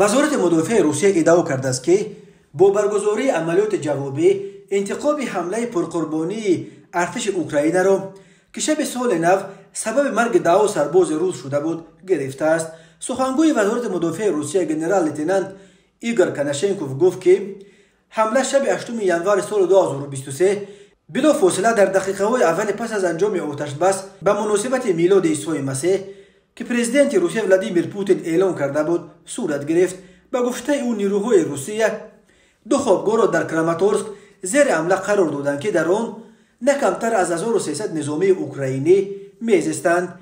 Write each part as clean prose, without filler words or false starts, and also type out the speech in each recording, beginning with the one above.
وزارت مدافع روسیه ادعا کرده است که با برگزاری عملیات جوابی انتقام حمله پرقربانی ارتش اوکراین را که شب سال نو سبب مرگ 10 سرباز روس شده بود گرفته است. سخنگوی وزارت مدافع روسیه جنرال لیتنانت ایگور کناشنکوف گفت که حمله شب 8 ژانویه سال 2023 بلافاصله در دقیقه‌های اول پس از انجام آتش بس به مناسبت میلاد عیسی مسیح که پرزیدنت روسیه ولادیمیر پوتین اعلام کرده بود صورت گرفت. به گفته او نیروهای روسیه 2 خوابگاه را در کراماتورسک زیر حمله قرار دادند که در آن نه کمتر از 1300 نظامی اوکراینی میزیستند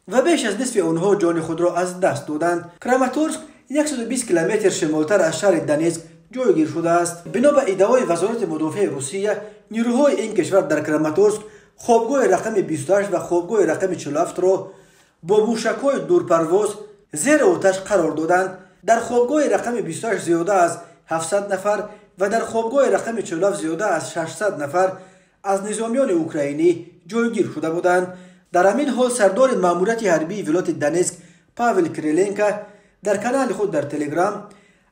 و بیش از نصف آنها جان خود را از دست دادند. کراماتورسک 120 کیلومتر شمالتر از شهر دونیتسک جایگیر شده است. بنا به ادعای وزارت مدافع روسیه نیروهای این کشور در کراماتورسک خوابگاه رقم 28 و خوابگاه رقم 47 را با موشک‌های دورپرواز زیر آتش قرار دادند. در خوابگاه رقم 28 زیاده از 700 نفر و در خوابگاه رقم 47 زیاده از 600 نفر از نظامیان اوکراینی جایگیر شده بودند. در همین حال سردار ماموریت حربی ولایت دونیتسک پاول کریلنکا در کانال خود در تلگرام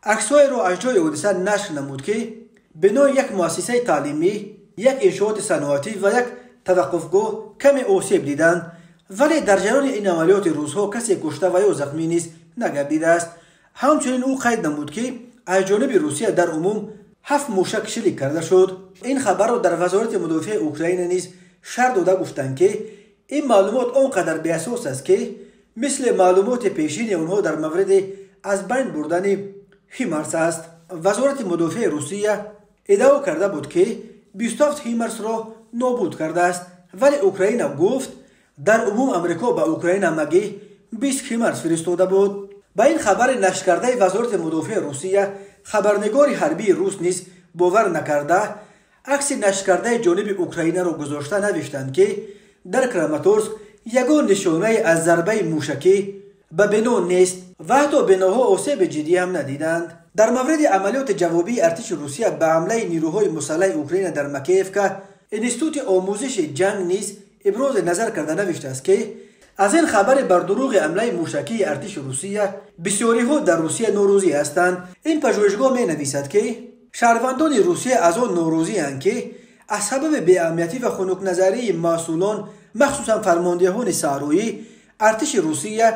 عکس‌های را از جای حادثه نشر نمود که بنای یک مؤسسه تعلیمی، یک انشاءات صنعتی و یک توقفگاه کمی آسیب دیدند، ولی در جریان این عملیات روس‌ها کسی کشته و یا زخمی نیز نگردیده است. همچنین او قید نمود که از جانب روسیه در عموم 7 موشک شلیک کرده شد. این خبر را در وزارت مدافع اوکراین نیز شرح داده گفتند که این معلومات آنقدر بی‌اساس است که مثل معلومات پیشین آنها در مورد از بین بردن هیمارس است. وزارت مدافع روسیه ادعا کرده بود که 27 هیمارس را نابود کرده است، ولی اوکراین گفت در عموم امریکا به اوکراین مگی 20 هیمارس فرستاده بود. با این خبر نشر کرده وزارت مدافع روسیه خبرنگار حربی روس نیز باور نکرده عکس نشر کرده جانب اوکراین را گذاشته نوشتند که در کراماتورسک یگان نشانه از ضربه موشکی به بنا نیست و حتی بناها آسیب جدی هم ندیدند. در مورد عملیات جوابی ارتش روسیه به حمله نیروهای مسلح اوکراین در مکیف، انستیتوت آموزش جنگ نیز ابراز نظر کرده نوشته است که از این خبر بر دروغ حمله موشکی ارتش روسیه بسیاری ها در روسیه ناراضی هستند. این پژوهشگاه می نویسد که شهروندان روسیه از آن ناراضی اند که از سبب بی‌اهمیتی و خنک نظری مسئولان مخصوصا فرماندهان صحرایی ارتش روسیه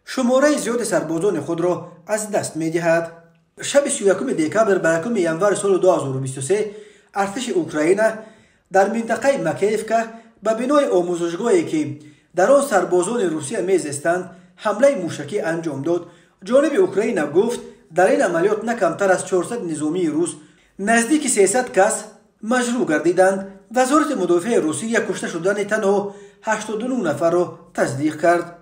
شماره زیاد سربازان خود را از دست می دهد. شب 31 دکامبر به 1 ژانویه سال 2023 ارتش اوکراین در منطقه مکیفکا به بنای آموزشگاهی که در آن سربازان روسیه میزیستند حمله موشکی انجام داد. جانب اوکراین گفت در این عملیات نه کمتر از 400 نظامی روس نزدیک 300 کس مجروح گردیدند. وزارت مدافع روسیه کشته شدن تنها 89 نفر را تصدیق کرد.